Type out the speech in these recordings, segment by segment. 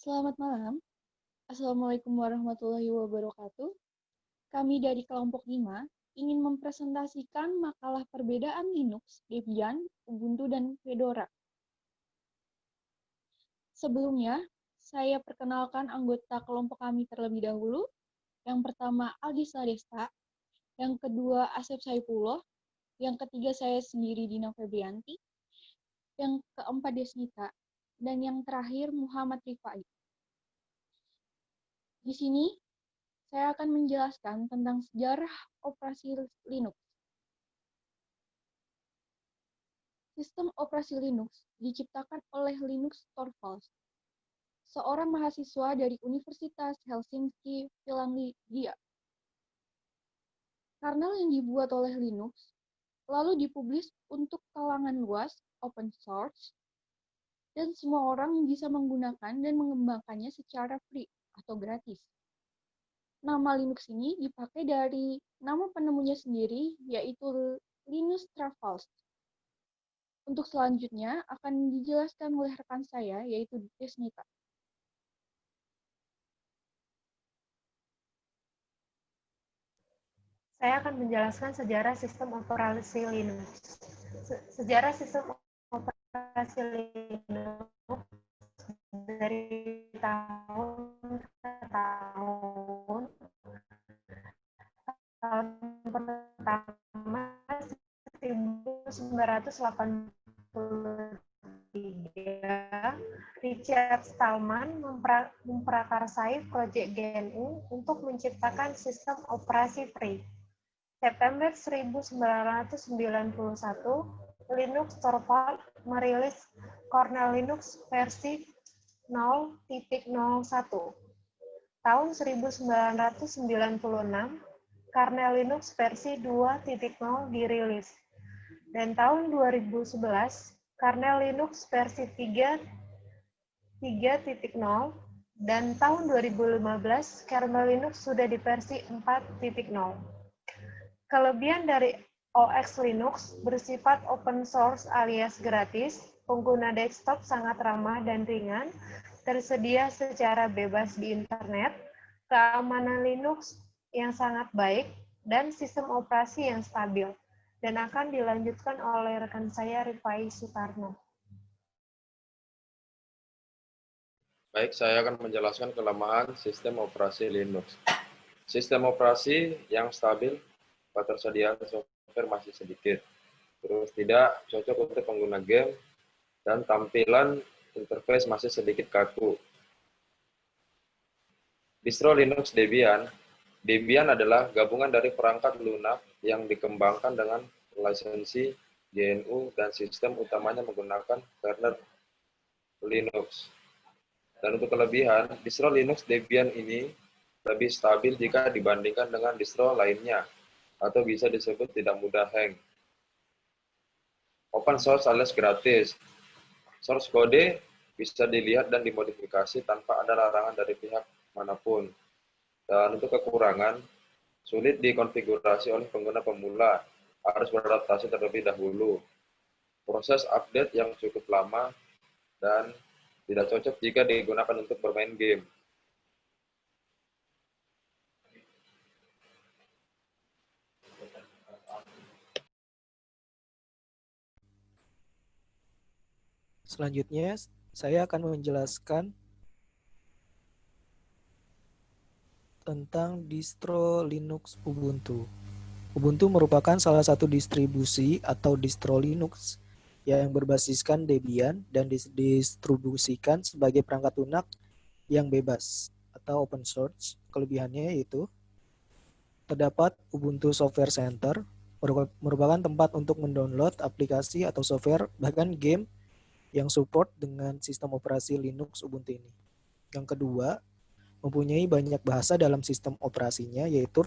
Selamat malam. Assalamualaikum warahmatullahi wabarakatuh. Kami dari kelompok 5 ingin mempresentasikan makalah perbedaan Linux, Debian, Ubuntu, dan Fedora. Sebelumnya, saya perkenalkan anggota kelompok kami terlebih dahulu. Yang pertama, Aldis Ladesta. Yang kedua, Asep Saipullah. Yang ketiga, saya sendiri, Dina Febrianti. Yang keempat, Desnita. Dan yang terakhir, Muhammad Rifai. Di sini, saya akan menjelaskan tentang sejarah operasi Linux. Sistem operasi Linux diciptakan oleh Linus Torvalds, seorang mahasiswa dari Universitas Helsinki, Finlandia. Kernel yang dibuat oleh Linux lalu dipublis untuk kalangan luas, open source, dan semua orang bisa menggunakan dan mengembangkannya secara free atau gratis. Nama Linux ini dipakai dari nama penemunya sendiri, yaitu Linus Torvalds. Untuk selanjutnya akan dijelaskan oleh rekan saya, yaitu Desnita. Saya akan menjelaskan sejarah sistem operasi Linux. Sejarah sistem operasi Linux dari tahun ke tahun. Tahun pertama 1983, Richard Stallman memprakarsai proyek GNU untuk menciptakan sistem operasi free. September 1991, Linus Torvalds merilis kernel Linux versi 0.01. Tahun 1996, kernel Linux versi 2.0 dirilis. Dan tahun 2011, kernel Linux versi 3.0, dan tahun 2015, kernel Linux sudah di versi 4.0. Kelebihan dari OS Linux bersifat open source alias gratis, pengguna desktop sangat ramah dan ringan, tersedia secara bebas di internet, keamanan Linux yang sangat baik, dan sistem operasi yang stabil. Dan akan dilanjutkan oleh rekan saya, Rifai Sutarno. Baik, saya akan menjelaskan kelemahan sistem operasi Linux. Sistem operasi yang stabil, ketersediaan software masih sedikit. Terus tidak cocok untuk pengguna game, dan tampilan interface masih sedikit kaku. Distro Linux Debian. Debian adalah gabungan dari perangkat lunak yang dikembangkan dengan lisensi GNU dan sistem utamanya menggunakan kernel Linux. Dan untuk kelebihan, distro Linux Debian ini lebih stabil jika dibandingkan dengan distro lainnya, atau bisa disebut tidak mudah hang. Open source alias gratis. Source kode bisa dilihat dan dimodifikasi tanpa ada larangan dari pihak manapun. Dan untuk kekurangan, sulit dikonfigurasi oleh pengguna pemula, harus beradaptasi terlebih dahulu. Proses update yang cukup lama dan tidak cocok jika digunakan untuk bermain game. Selanjutnya, saya akan menjelaskan tentang distro Linux Ubuntu. Ubuntu merupakan salah satu distribusi atau distro Linux yang berbasiskan Debian dan didistribusikan sebagai perangkat lunak yang bebas atau open source. Kelebihannya yaitu terdapat Ubuntu Software Center, merupakan tempat untuk mendownload aplikasi atau software, bahkan game yang support dengan sistem operasi Linux Ubuntu ini. Yang kedua, mempunyai banyak bahasa dalam sistem operasinya, yaitu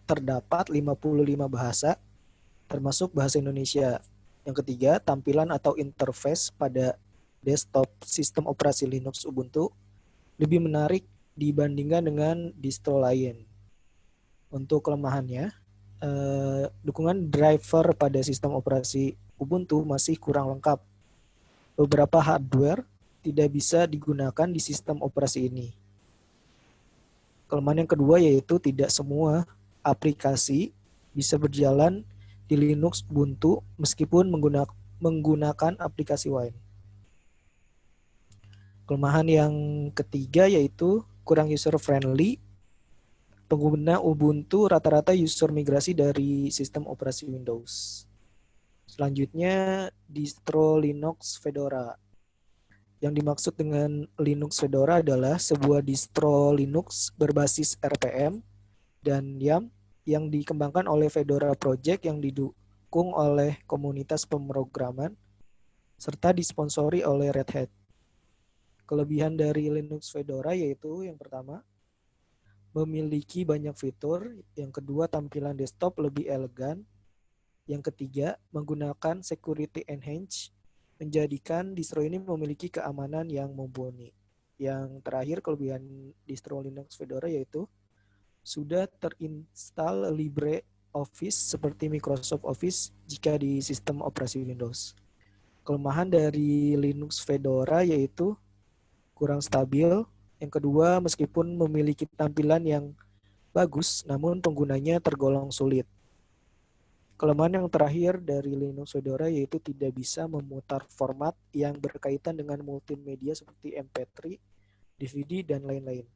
terdapat 55 bahasa, termasuk bahasa Indonesia. Yang ketiga, tampilan atau interface pada desktop sistem operasi Linux Ubuntu lebih menarik dibandingkan dengan distro lain. Untuk kelemahannya, dukungan driver pada sistem operasi Ubuntu masih kurang lengkap. Beberapa hardware tidak bisa digunakan di sistem operasi ini. Kelemahan yang kedua yaitu tidak semua aplikasi bisa berjalan di Linux Ubuntu meskipun menggunakan aplikasi Wine. Kelemahan yang ketiga yaitu kurang user friendly. Pengguna Ubuntu rata-rata user migrasi dari sistem operasi Windows. Selanjutnya, distro Linux Fedora. Yang dimaksud dengan Linux Fedora adalah sebuah distro Linux berbasis RPM dan YAM yang dikembangkan oleh Fedora Project yang didukung oleh komunitas pemrograman serta disponsori oleh Red Hat. Kelebihan dari Linux Fedora yaitu yang pertama, memiliki banyak fitur. Yang kedua, tampilan desktop lebih elegan. Yang ketiga, menggunakan security enhance, menjadikan distro ini memiliki keamanan yang mumpuni. Yang terakhir, kelebihan distro Linux Fedora yaitu sudah terinstall LibreOffice seperti Microsoft Office jika di sistem operasi Windows. Kelemahan dari Linux Fedora yaitu kurang stabil. Yang kedua, meskipun memiliki tampilan yang bagus, namun penggunanya tergolong sulit. Kelemahan yang terakhir dari Linux Fedora yaitu tidak bisa memutar format yang berkaitan dengan multimedia seperti MP3, DVD, dan lain-lain.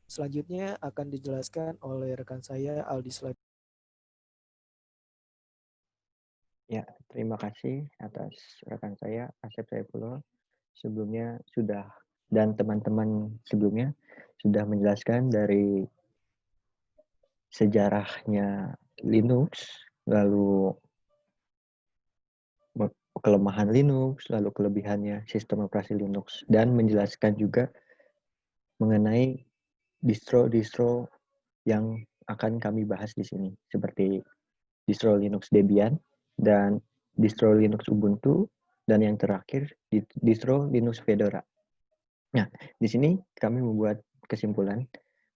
Selanjutnya akan dijelaskan oleh rekan saya Aldi Slade. Ya, terima kasih atas rekan saya Asep Saifullah. Sebelumnya sudah dan teman-teman sebelumnya sudah menjelaskan dari sejarahnya Linux, lalu kelemahan Linux, lalu kelebihannya sistem operasi Linux, dan menjelaskan juga mengenai distro-distro yang akan kami bahas di sini, seperti distro Linux Debian dan distro Linux Ubuntu, dan yang terakhir distro Linux Fedora. Nah, di sini kami membuat kesimpulan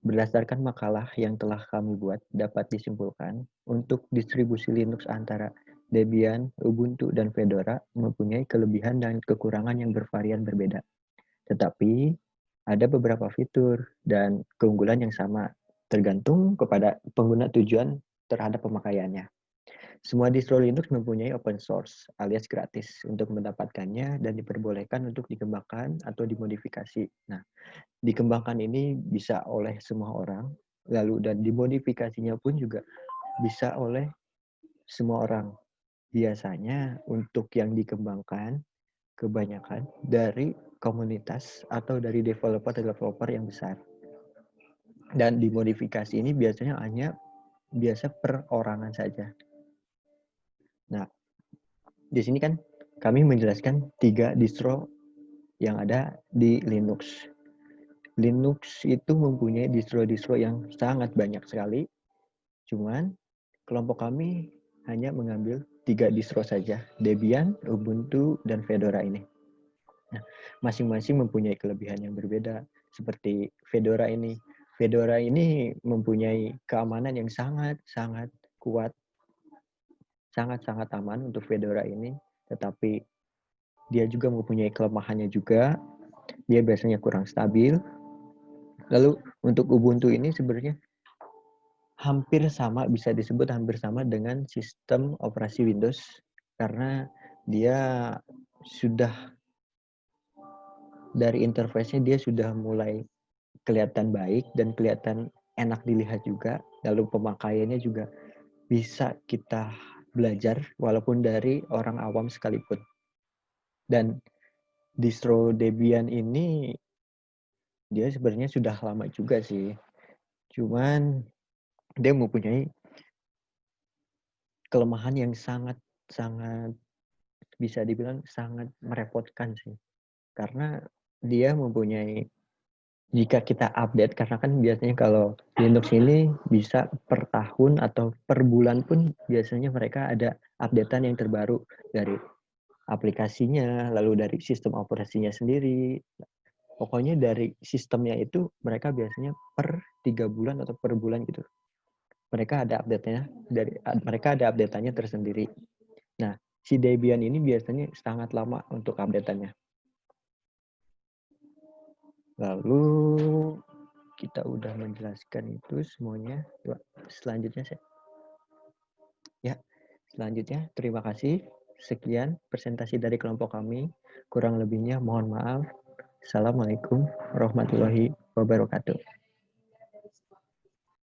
berdasarkan makalah yang telah kami buat dapat disimpulkan untuk distribusi Linux antara Debian, Ubuntu, dan Fedora mempunyai kelebihan dan kekurangan yang bervarian berbeda. Tetapi ada beberapa fitur dan keunggulan yang sama tergantung kepada pengguna tujuan terhadap pemakaiannya. Semua distro Linux mempunyai open source alias gratis untuk mendapatkannya dan diperbolehkan untuk dikembangkan atau dimodifikasi. Nah, dikembangkan ini bisa oleh semua orang, lalu dan dimodifikasinya pun juga bisa oleh semua orang. Biasanya untuk yang dikembangkan kebanyakan dari komunitas atau dari developer yang besar. Dan dimodifikasi ini biasanya hanya biasa perorangan saja. Nah, di sini kan kami menjelaskan 3 distro yang ada di Linux. Linux itu mempunyai distro-distro yang sangat banyak sekali. Cuman kelompok kami hanya mengambil 3 distro saja, Debian, Ubuntu, dan Fedora ini. Nah, masing-masing mempunyai kelebihan yang berbeda. Seperti Fedora ini. Fedora ini mempunyai keamanan yang sangat-sangat kuat. Sangat-sangat aman untuk Fedora ini. Tetapi dia juga mempunyai kelemahannya juga. Dia biasanya kurang stabil. Lalu untuk Ubuntu ini sebenarnya hampir sama, bisa disebut hampir sama dengan sistem operasi Windows. Karena dia sudah dari interface-nya dia sudah mulai kelihatan baik dan kelihatan enak dilihat juga. Lalu pemakaiannya juga bisa kita belajar walaupun dari orang awam sekalipun. Dan distro Debian ini dia sebenarnya sudah lama juga sih. Cuman dia mempunyai kelemahan yang sangat bisa dibilang sangat merepotkan sih. Karena dia mempunyai, jika kita update, karena kan biasanya kalau Linux ini bisa per tahun atau per bulan pun biasanya mereka ada updatean yang terbaru dari aplikasinya, lalu dari sistem operasinya sendiri. Pokoknya dari sistemnya itu mereka biasanya per 3 bulan atau per bulan gitu. Mereka ada update-nya tersendiri. Nah, si Debian ini biasanya sangat lama untuk update-annya. Lalu kita udah menjelaskan itu semuanya. Selanjutnya selanjutnya terima kasih. Sekian presentasi dari kelompok kami. Kurang lebihnya mohon maaf. Assalamualaikum warahmatullahi wabarakatuh.